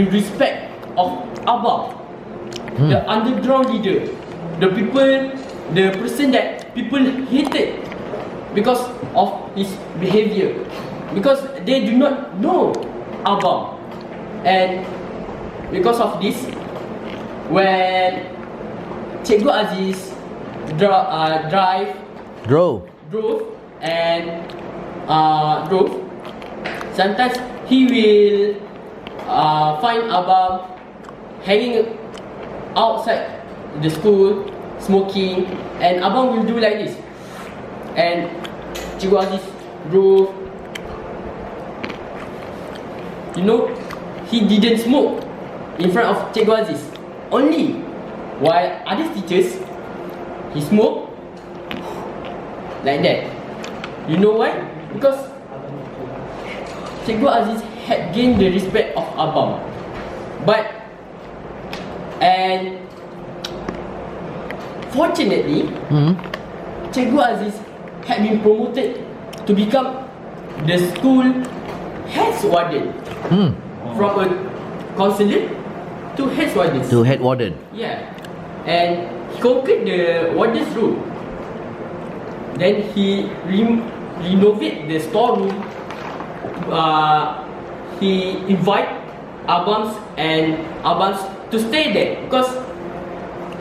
the respect of Abang, the underground leader, the person that people hated because of his behavior, because they do not know Abang. And because of this, when Cikgu Aziz drove, sometimes he will find Abang hanging outside the school, smoking, and Abang will do like this. And Cikgu Aziz drove. You know, he didn't smoke in front of Cikgu Aziz. Only while other teachers, he smoked like that. You know why? Because Cikgu Aziz had gained the respect of Abang. And fortunately, Cikgu Aziz had been promoted to become the school head warden. From a counselor to head warden. Yeah. And he conquered the warden's room. Then he renovated the storeroom. He invited Abang to stay there because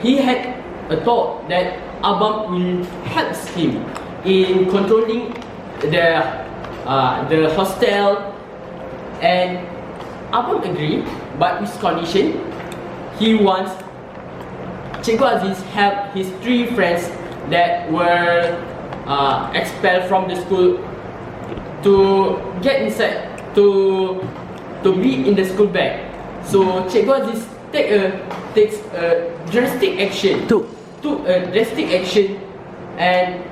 he had a thought that Abang will help him in controlling the hostel. And Abang agreed, but with condition. He wants Cikgu Aziz help his 3 friends that were expelled from the school to get inside, to be in the school back. So Cikgu Aziz takes a drastic action. Took a drastic action and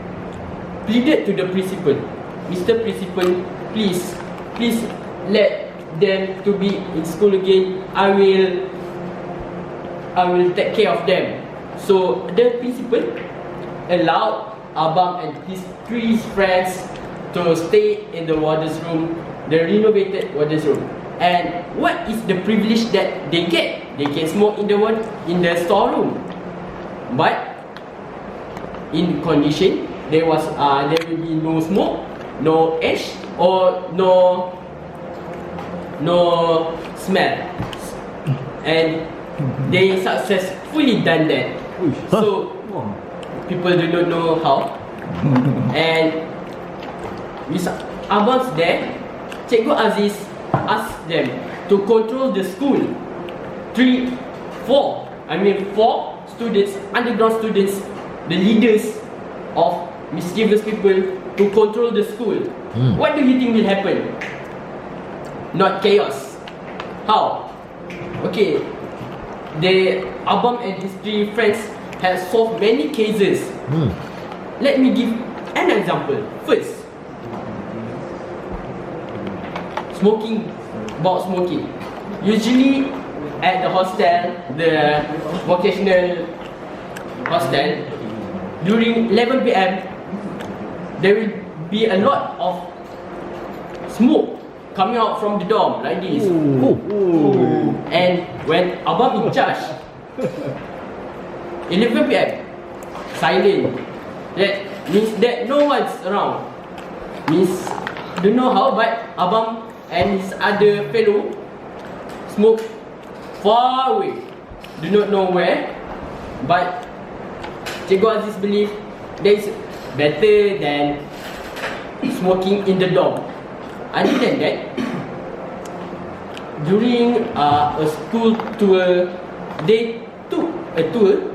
pleaded to the principal, Mr. Principal, please let them to be in school again. I will take care of them. So the principal allowed Abang and his 3 friends to stay in the warden's room, the renovated warden's room. And what is the privilege that they get? They can smoke in the storeroom, but in condition there will be no smoke, no ash, or no smell. And they successfully done that. So people do not know how. And with Abang's there, Cikgu Aziz asked them to control the school. 4 students, underground students, the leaders of mischievous people, to control the school. What do you think will happen? Not chaos. How? Okay, Abang and his 3 friends have solved many cases. Let me give an example. First, smoking. Usually at the hostel, the vocational hostel, during 11 PM, there will be a lot of smoke coming out from the dorm like this. And when Abang in charge, 11 PM, silent. That means that no one's around. Means, don't know how, but Abang and his other fellow smoke far away. Do not know where, but Cikgu Aziz believe that is better than smoking in the dorm. Other than that, during a school tour, they took a tour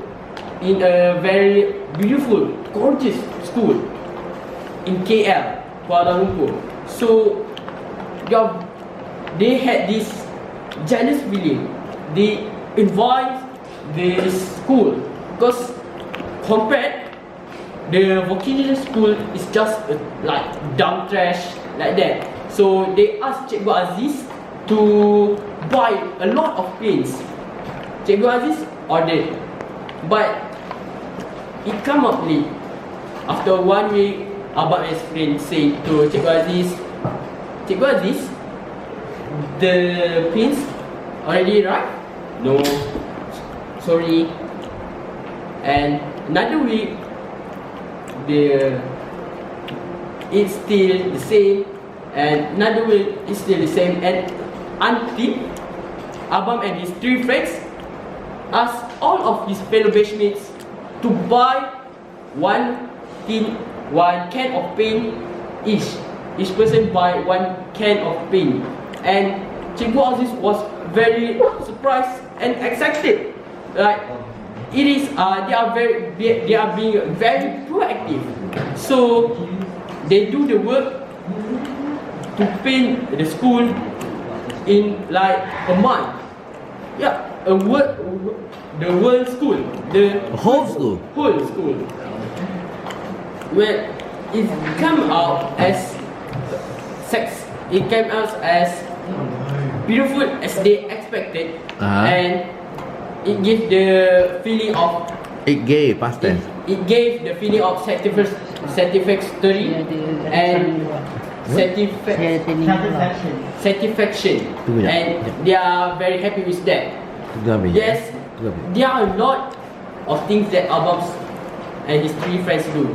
in a very beautiful, gorgeous school in KL, Kuala Lumpur. So they had this jealous feeling. They invite this school because compared, the vocational school is just like dump trash like that. So they asked Cikgu Aziz to buy a lot of pens. Cikgu Aziz ordered, but it come up late. After 1 week, Abang explained, say to Cikgu Aziz, the pens already, right? No. Sorry. And another week, it's still the same. And another week, it's still the same. And until Abang and his 3 friends asked all of his fellow batchmates to buy one can of paint each. Each person buy 1 can of paint. And Cikgu Aziz was very surprised and excited. Like it is, they are being very proactive. So they do the work to paint the school in like a month. Yeah, the whole school, the Whole school. Whole school. Well, it came out as sex. It came out as beautiful as they expected, and it gave the feeling of. It gave past tense. It gave the feeling of satisfactory and satisfaction, and they are very happy with that. Yes, there are a lot of things that Abang and his 3 friends do,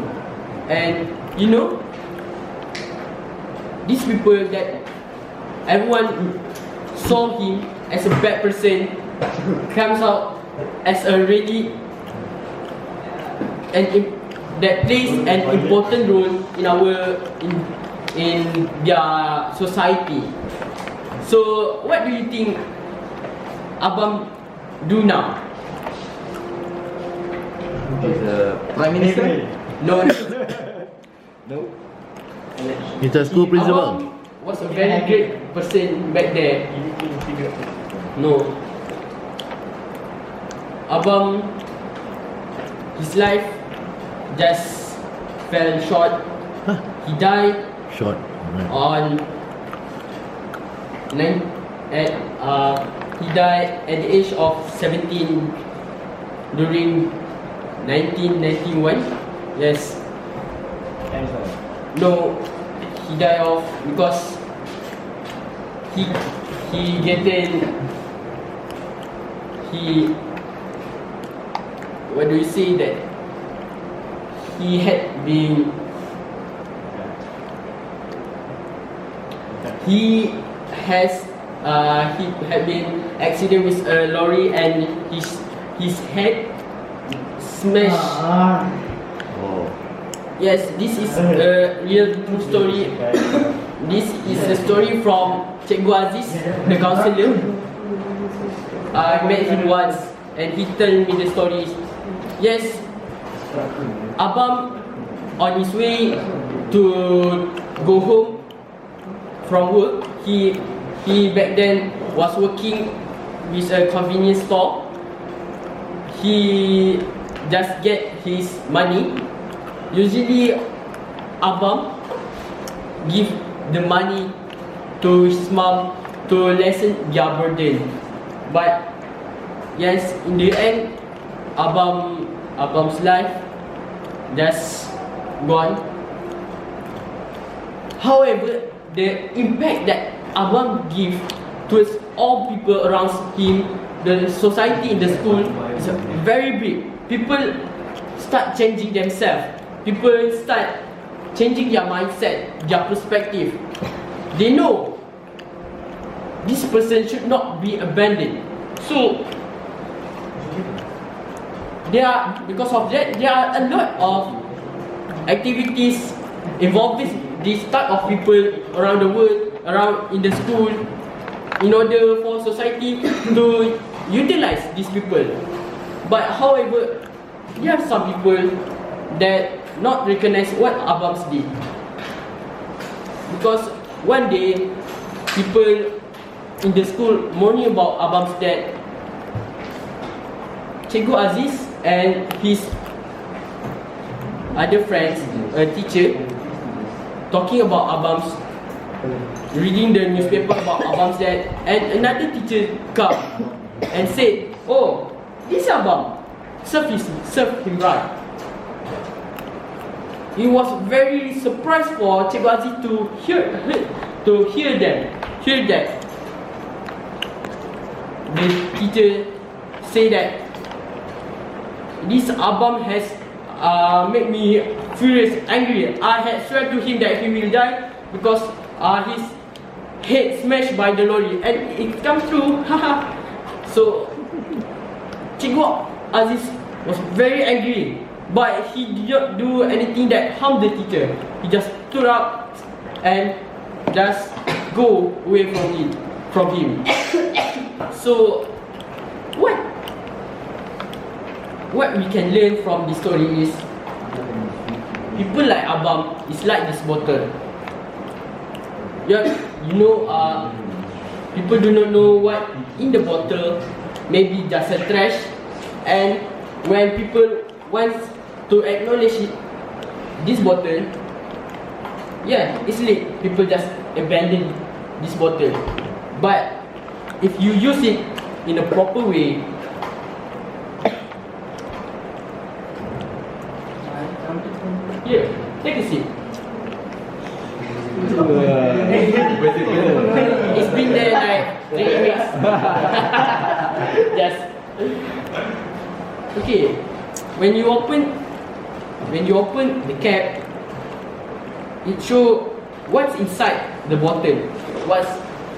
and you know, these people that everyone saw him as a bad person comes out as a really that plays an important role in their society. So what do you think Abang do now? He's a prime minister. No. No. He's a school principal. Abang was a very great person back there. No. Abang, his life just fell short. He died Short. on he died at the age of 17 during 1991. Yes. No, he died off because he what do you say that he had been he had been accident with a lorry and his head smashed. Oh. Yes, this is a real true story. This is a story from Cikgu Aziz, the counselor. I met him once and he told me the stories. Yes, Abang on his way to go home from work, he back then was working with a convenience store. He just get his money. Usually Abang give the money to his mom to lessen their burden. But yes, in the end, Abang's life just gone. However, the impact that Abang give towards all people around him, the society in the school, is very big. People start changing themselves. People start changing their mindset, their perspective. They know this person should not be abandoned. So because of that, there are a lot of activities involving this type of people around the world, around in the school, in order for society to utilize these people. But however, there are some people that not recognize what Abang did. Because one day, people in the school mourning about Abang's death. Cikgu Aziz and his other friends, a teacher, talking about Abang's, reading the newspaper about Abang's death, and another teacher come and said, "Oh, this Abang, serve him right." He was very surprised for Cikgu Aziz to hear that. the teacher say that this Abam has made me furious, angry. I had swear to him that he will die because his head smashed by the lorry, and it come true. So Cikgu Aziz was very angry, but he did not do anything that harmed the teacher. He just stood up and just go away from him. So what we can learn from this story is people like Abam is like this bottle. Yeah, people do not know what in the bottle, maybe just a trash, and when people want to acknowledge it, this bottle, yeah, it's late. People just abandon this bottle. But if you use it in a proper way, yeah, take a sip. It's been there like 3 weeks. Yes. Okay. When you open the cap, it shows what's inside the bottle.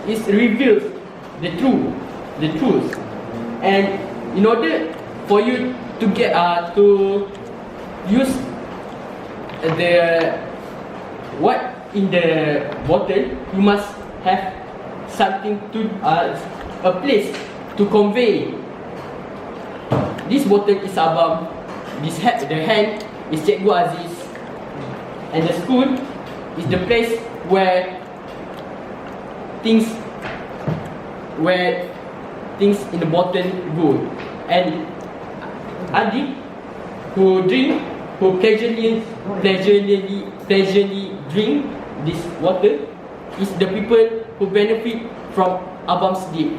It reveals the truth. And in order for you to get to use what in the bottle, you must have something to a place to convey. This bottle is Abam, the hand is Cikgu Aziz, and the school is the place where things in the bottle go. And Adi, who casually drink this water, is the people who benefit from Abam's deed,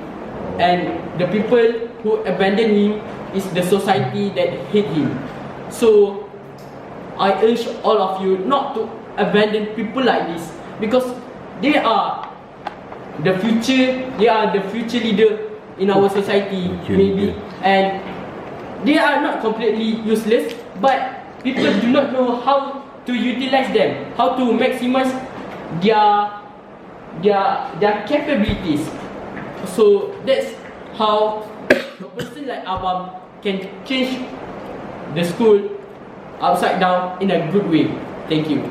and the people who abandon him is the society that hate him. So I urge all of you not to abandon people like this, because they are the future leader in our society, maybe, and they are not completely useless, but people do not know how to utilize them, how to maximize their capabilities. So that's how a person like Abam can change the school upside down in a good way. Thank you.